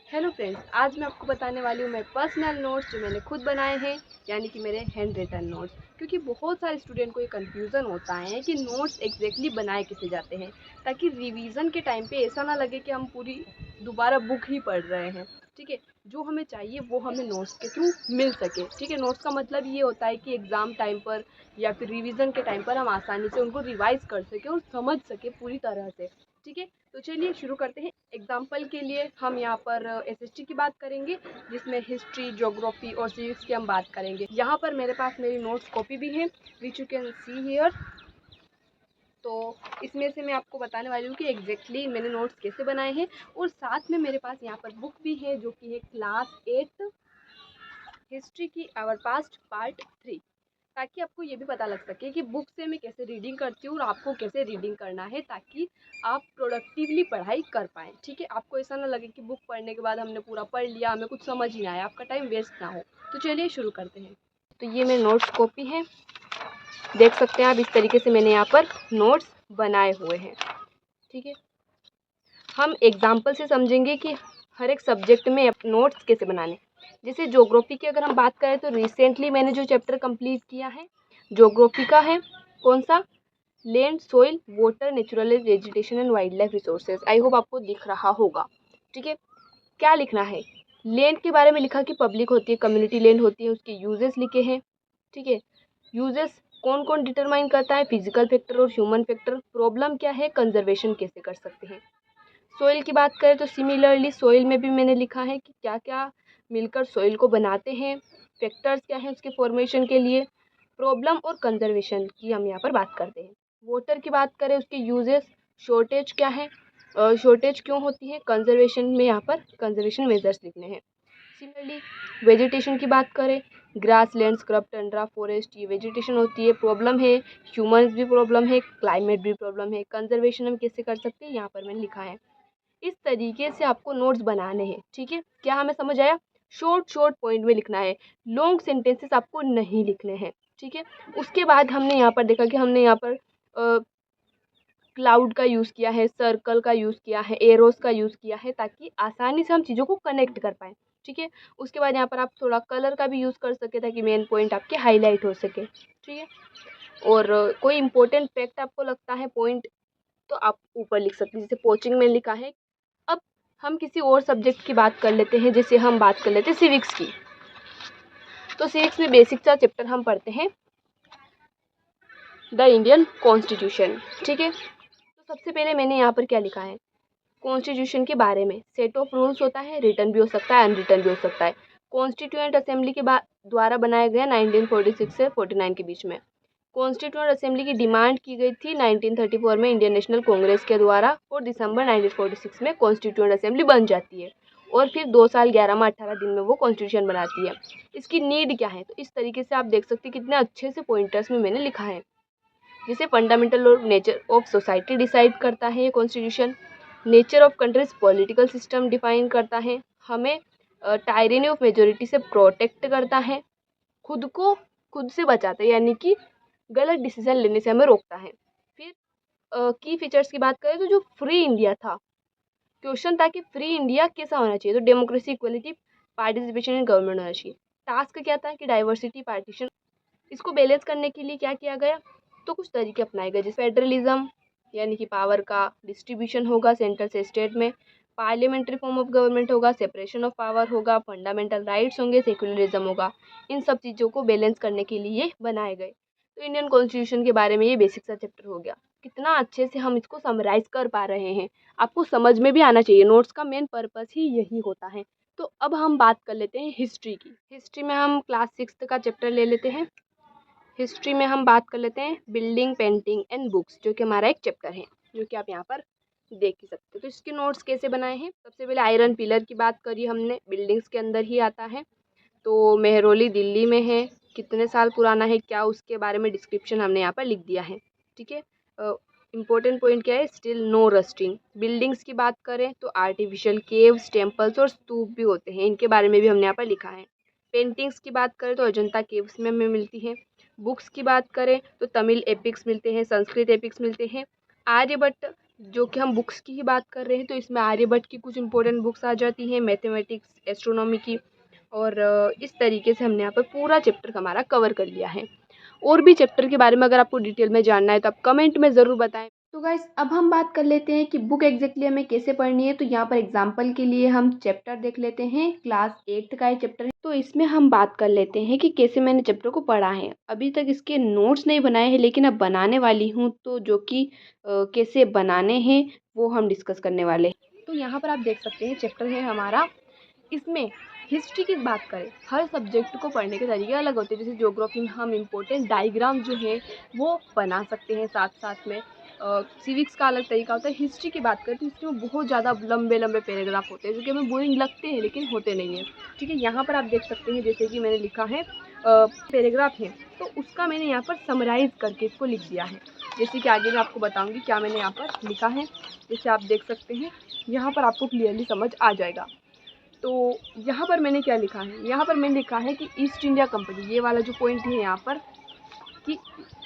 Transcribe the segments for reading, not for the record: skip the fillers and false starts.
Hello friends, आज मैं आपको बताने वाली हूँ मैं पर्सनल नोट्स जो मैंने खुद बनाए हैं, यानी कि मेरे हैंड रिटन नोट्स। क्योंकि बहुत सारे स्टूडेंट को ये कन्फ्यूज़न होता है कि नोट्स एग्जैक्टली बनाए कैसे जाते हैं, ताकि रिवीजन के टाइम पे ऐसा ना लगे कि हम पूरी दोबारा बुक ही पढ़ रहे हैं। ठीक है, जो हमें चाहिए वो हमें नोट्स के थ्रू मिल सके। ठीक है, नोट्स का मतलब ये होता है कि एग्ज़ाम टाइम पर या फिर रिविज़न के टाइम पर हम आसानी से उनको रिवाइज़ कर सकें और समझ सकें पूरी तरह से। ठीक है, तो चलिए शुरू करते हैं। एग्जाम्पल के लिए हम यहाँ पर एसएसटी की बात करेंगे, जिसमें हिस्ट्री, ज्योग्राफी और सिविक्स की हम बात करेंगे। यहाँ पर मेरे पास मेरी नोट्स कॉपी भी है, which you can see here. तो इसमें से मैं आपको बताने वाली हूँ कि एग्जैक्टली मैंने नोट्स कैसे बनाए हैं, और साथ में मेरे पास यहाँ पर बुक भी है जो कि है क्लास 8 हिस्ट्री की आवर पास्ट पार्ट 3, ताकि आपको ये भी पता लग सके कि बुक से मैं कैसे रीडिंग करती हूँ और आपको कैसे रीडिंग करना है, ताकि आप प्रोडक्टिवली पढ़ाई कर पाएँ। ठीक है, आपको ऐसा ना लगे कि बुक पढ़ने के बाद हमने पूरा पढ़ लिया, हमें कुछ समझ ही ना आया, आपका टाइम वेस्ट ना हो। तो चलिए शुरू करते हैं। तो ये मेरे नोट्स कॉपी है, देख सकते हैं आप, इस तरीके से मैंने यहाँ पर नोट्स बनाए हुए हैं। ठीक है, हम एग्जाम्पल से समझेंगे कि हर एक सब्जेक्ट में नोट्स कैसे बनाने। जैसे ज्योग्राफी की अगर हम बात करें तो रिसेंटली मैंने जो चैप्टर कंप्लीट किया है ज्योग्राफी का है, कौन सा, land, soil, water, natural vegetation and wild life resources. I hope आपको दिख रहा होगा। ठीक है, क्या लिखना है, लैंड के बारे में लिखा कि पब्लिक होती है, कम्युनिटी लैंड होती है, उसके यूजेस लिखे हैं। ठीक है, यूजेस कौन कौन डिटरमाइन करता है, फिजिकल फैक्टर और ह्यूमन फैक्टर। प्रॉब्लम क्या है, कंजर्वेशन कैसे कर सकते हैं। सोइल की बात करें तो सिमिलरली सोइल में भी मैंने लिखा है कि क्या क्या मिलकर सोइल को बनाते हैं, फैक्टर्स क्या हैं उसके फॉर्मेशन के लिए। प्रॉब्लम और कंजर्वेशन की हम यहाँ पर बात करते हैं। वाटर की बात करें, उसके यूजेस, शॉर्टेज क्या है, शॉर्टेज क्यों होती है, कंजर्वेशन में यहाँ पर कंजर्वेशन मेजर्स लिखने हैं। सिमिलरली वेजिटेशन की बात करें, grass land, scrub, Tundra, forest, ये वेजिटेशन होती है। प्रॉब्लम है, ह्यूमंस भी प्रॉब्लम है, क्लाइमेट भी प्रॉब्लम है। कंजर्वेशन हम कैसे कर सकते हैं, यहाँ पर मैंने लिखा है। इस तरीके से आपको नोट्स बनाने हैं। ठीक है, क्या हमें समझ आया। शॉर्ट शॉर्ट पॉइंट में लिखना है, लॉन्ग सेंटेंसेस आपको नहीं लिखने हैं। ठीक है, उसके बाद हमने यहाँ पर देखा कि हमने यहाँ पर क्लाउड का यूज़ किया है, सर्कल का यूज़ किया है, एरोस का यूज़ किया है, ताकि आसानी से हम चीज़ों को कनेक्ट कर पाएँ। ठीक है, उसके बाद यहाँ पर आप थोड़ा कलर का भी यूज़ कर सके, ताकि मेन पॉइंट आपके हाईलाइट हो सके। ठीक है, और कोई इंपॉर्टेंट फैक्ट आपको लगता है पॉइंट, तो आप ऊपर लिख सकते हैं, जैसे पोचिंग में लिखा है। अब हम किसी और सब्जेक्ट की बात कर लेते हैं, जैसे हम बात कर लेते हैं सिविक्स की। तो सिविक्स में बेसिक सा चैप्टर हम पढ़ते हैं, द इंडियन कॉन्स्टिट्यूशन। ठीक है, तो सबसे पहले मैंने यहाँ पर क्या लिखा है, कॉन्स्टिट्यूशन के बारे में सेट ऑफ रूल्स होता है, रिटन भी हो सकता है, अनरिटन भी हो सकता है। कॉन्स्टिट्यूएंट असेंबली के द्वारा बनाया गया 1946 से 49 के बीच में। कॉन्स्टिट्यूएंट असेंबली की डिमांड की गई थी 1934 में इंडियन नेशनल कांग्रेस के द्वारा, और दिसंबर 1946 में कॉन्स्टिट्यूएंट असेंबली बन जाती है, और फिर 2 साल 11 माह 18 दिन में वो कॉन्स्टिट्यूशन बनाती है। इसकी नीड क्या है, तो इस तरीके से आप देख सकते हैं कितने अच्छे से पॉइंटर्स में मैंने लिखा है। जिसे फंडामेंटल और नेचर ऑफ सोसाइटी डिसाइड करता है ये constitution. Nature of countries political system define करता है। हमें टायरेनी ऑफ मेजोरिटी से प्रोटेक्ट करता है। खुद से बचाता है, यानी कि गलत डिसीजन लेने से हमें रोकता है। फिर की फीचर्स की बात करें तो जो फ्री इंडिया था, क्वेश्चन था कि फ्री इंडिया कैसा होना चाहिए, तो democracy, equality, participation in government होना चाहिए। टास्क क्या था कि डाइवर्सिटी, पार्टीशन, इसको बैलेंस करने के लिए क्या किया गया, तो कुछ तरीके अपनाए गए, जैसे फेडरलिज्म, यानी कि पावर का डिस्ट्रीब्यूशन होगा सेंटर से स्टेट में, पार्लियामेंट्री फॉर्म ऑफ गवर्नमेंट होगा, सेपरेशन ऑफ पावर होगा, फंडामेंटल राइट्स होंगे, सेक्युलरिज्म होगा। इन सब चीज़ों को बैलेंस करने के लिए बनाए गए। तो इंडियन कॉन्स्टिट्यूशन के बारे में ये बेसिक सा चैप्टर हो गया। कितना अच्छे से हम इसको समराइज कर पा रहे हैं, आपको समझ में भी आना चाहिए। नोट्स का मेन पर्पस ही यही होता है। तो अब हम बात कर लेते हैं हिस्ट्री की। हिस्ट्री में हम क्लास 6 का चैप्टर ले लेते हैं। हिस्ट्री में हम बात कर लेते हैं बिल्डिंग, पेंटिंग एंड बुक्स, जो कि हमारा एक चैप्टर है, जो कि आप यहाँ पर देख ही सकते हो। तो इसके नोट्स कैसे बनाए हैं, सबसे पहले आयरन पिलर की बात करी हमने, बिल्डिंग्स के अंदर ही आता है। तो मेहरौली दिल्ली में है, कितने साल पुराना है क्या, उसके बारे में डिस्क्रिप्शन हमने यहाँ पर लिख दिया है। ठीक है, इम्पोर्टेंट पॉइंट क्या है, स्टिल नो रस्टिंग। बिल्डिंग्स की बात करें तो आर्टिफिशियल केव्स, टेम्पल्स और स्तूप भी होते हैं, इनके बारे में भी हमने यहाँ पर लिखा है। पेंटिंग्स की बात करें तो अजंता केव्स में हमें मिलती है। बुक्स की बात करें तो तमिल एपिक्स मिलते हैं, संस्कृत एपिक्स मिलते हैं, आर्यभट्ट जो कि हम बुक्स की ही बात कर रहे हैं तो इसमें आर्यभट्ट की कुछ इंपॉर्टेंट बुक्स आ जाती हैं, मैथमेटिक्स, एस्ट्रोनॉमी की। और इस तरीके से हमने यहाँ पर पूरा चैप्टर हमारा कवर कर लिया है। और भी चैप्टर के बारे में अगर आपको डिटेल में जानना है तो आप कमेंट में ज़रूर बताएं। तो गाइस अब हम बात कर लेते हैं कि बुक एग्जैक्टली हमें कैसे पढ़नी है। तो यहाँ पर एग्जांपल के लिए हम चैप्टर देख लेते हैं। क्लास 8 का ये चैप्टर है, तो इसमें हम बात कर लेते हैं कि कैसे मैंने चैप्टर को पढ़ा है। अभी तक इसके नोट्स नहीं बनाए हैं, लेकिन अब बनाने वाली हूँ, तो जो कि कैसे बनाने हैं वो हम डिस्कस करने वाले हैं। तो यहाँ पर आप देख सकते हैं चैप्टर है हमारा। इसमें हिस्ट्री की बात करें, हर सब्जेक्ट को पढ़ने के तरीके अलग होते हैं। जैसे ज्योग्राफी में हम इम्पोर्टेंट डायग्राम जो है वो बना सकते हैं साथ साथ में। सिविक्स का अलग तरीका होता है। हिस्ट्री की बात करें तो हिस्ट्री में बहुत ज़्यादा लंबे लंबे पैराग्राफ होते हैं जो कि हमें बोरिंग लगते हैं लेकिन होते नहीं हैं। ठीक है, यहाँ पर आप देख सकते हैं जैसे कि मैंने लिखा है पैराग्राफ है, तो उसका मैंने यहाँ पर समराइज़ करके इसको लिख दिया है। जैसे कि आगे मैं आपको बताऊँगी क्या मैंने यहाँ पर लिखा है। जैसे आप देख सकते हैं यहाँ पर आपको क्लियरली समझ आ जाएगा। तो यहाँ पर मैंने क्या लिखा है, यहाँ पर मैंने लिखा है कि ईस्ट इंडिया कंपनी, ये वाला जो पॉइंट है यहाँ पर कि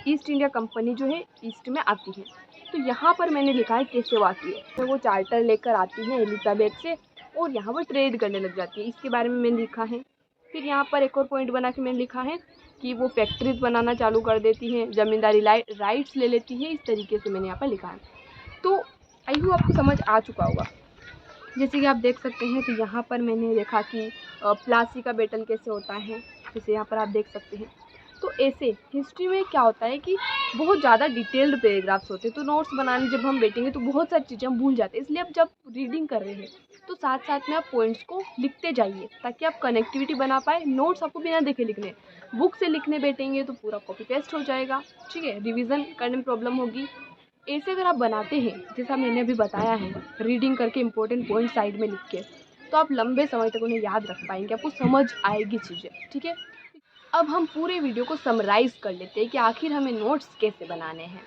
ईस्ट इंडिया कंपनी जो है ईस्ट में आती है। तो यहाँ पर मैंने लिखा है कैसे वो आती है। तो वो चार्टर लेकर आती है एलिजाबेथ से और यहाँ पर ट्रेड करने लग जाती है, इसके बारे में मैंने लिखा है। फिर यहाँ पर एक और पॉइंट बना के मैंने लिखा है कि वो फैक्ट्रीज बनाना चालू कर देती हैं, ज़मींदारी राइट्स ले लेती है। इस तरीके से मैंने यहाँ पर लिखा है। तो आई होप आपको समझ आ चुका होगा। जैसे कि आप देख सकते हैं तो यहाँ पर मैंने देखा कि प्लासी का बैटल कैसे होता है, जैसे यहाँ पर आप देख सकते हैं। तो ऐसे हिस्ट्री में क्या होता है कि बहुत ज़्यादा डिटेल्ड पैराग्राफ्स होते हैं, तो नोट्स बनाने जब हम बैठेंगे तो बहुत सारी चीज़ें हम भूल जाते हैं। इसलिए आप जब रीडिंग कर रहे हैं तो साथ साथ में आप पॉइंट्स को लिखते जाइए ताकि आप कनेक्टिविटी बना पाए। नोट्स आपको बिना देखे लिखने, बुक से लिखने बैठेंगे तो पूरा कॉपी पेस्ट हो जाएगा। ठीक है, रिविज़न करने में प्रॉब्लम होगी। ऐसे अगर आप बनाते हैं जैसा मैंने अभी बताया है, रीडिंग करके इंपॉर्टेंट पॉइंट साइड में लिख के, तो आप लंबे समय तक उन्हें याद रख पाएंगे, आपको समझ आएगी चीज़ें। ठीक है, अब हम पूरे वीडियो को समराइज़ कर लेते हैं कि आखिर हमें नोट्स कैसे बनाने हैं।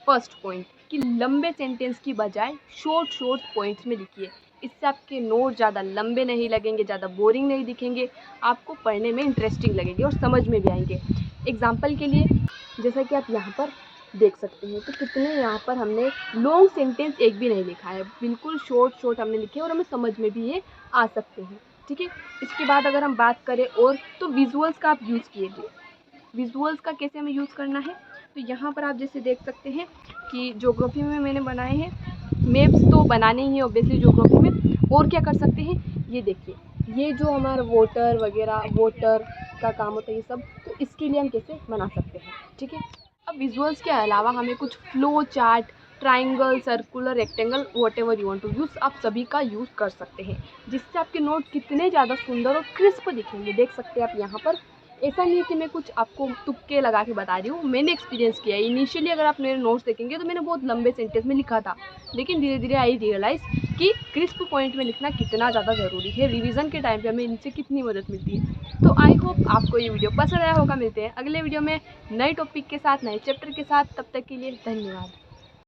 फर्स्ट पॉइंट कि लंबे सेंटेंस की बजाय शॉर्ट पॉइंट्स में लिखिए। इससे आपके नोट ज़्यादा लंबे नहीं लगेंगे, ज़्यादा बोरिंग नहीं दिखेंगे, आपको पढ़ने में इंटरेस्टिंग लगेंगे और समझ में भी आएंगे। एग्जाम्पल के लिए जैसा कि आप यहाँ पर देख सकते हैं, तो कितने यहाँ पर हमने लॉन्ग सेंटेंस एक भी नहीं लिखा है, बिल्कुल शॉर्ट हमने लिखे और हमें समझ में भी ये आ सकते हैं। ठीक है, इसके बाद अगर हम बात करें और तो विजुअल्स का आप यूज़ कीजिए। विजुअल्स का कैसे हमें यूज़ करना है, तो यहाँ पर आप जैसे देख सकते हैं कि ज्योग्राफी में मैंने बनाए हैं मैप्स, तो बनाने ही है ऑब्वियसली ज्योग्राफी में। और क्या कर सकते हैं, ये देखिए, ये जो हमारा वोटर का काम होता है ये सब, तो इसके लिए हम कैसे बना सकते हैं। ठीक है, अब विजुअल्स के अलावा हमें कुछ flow chart, triangle, circular, rectangle, whatever you want to use, आप सभी का यूज़ कर सकते हैं, जिससे आपके नोट कितने ज़्यादा सुंदर और क्रिस्प दिखेंगे। देख सकते हैं आप यहाँ पर। ऐसा नहीं है कि मैं कुछ आपको तुक्के लगा के बता रही हूँ, मैंने एक्सपीरियंस किया है। इनिशियली अगर आप मेरे नोट्स देखेंगे तो मैंने बहुत लंबे सेंटेंस में लिखा था, लेकिन धीरे धीरे आई रियलाइज़ कि क्रिस्प पॉइंट में लिखना कितना ज़्यादा ज़रूरी है। रिवीजन के टाइम पे हमें इनसे कितनी मदद मिलती है। तो आई होप आपको ये वीडियो पसंद आया होगा। मिलते हैं अगले वीडियो में नए टॉपिक के साथ, नए चैप्टर के साथ। तब तक के लिए धन्यवाद।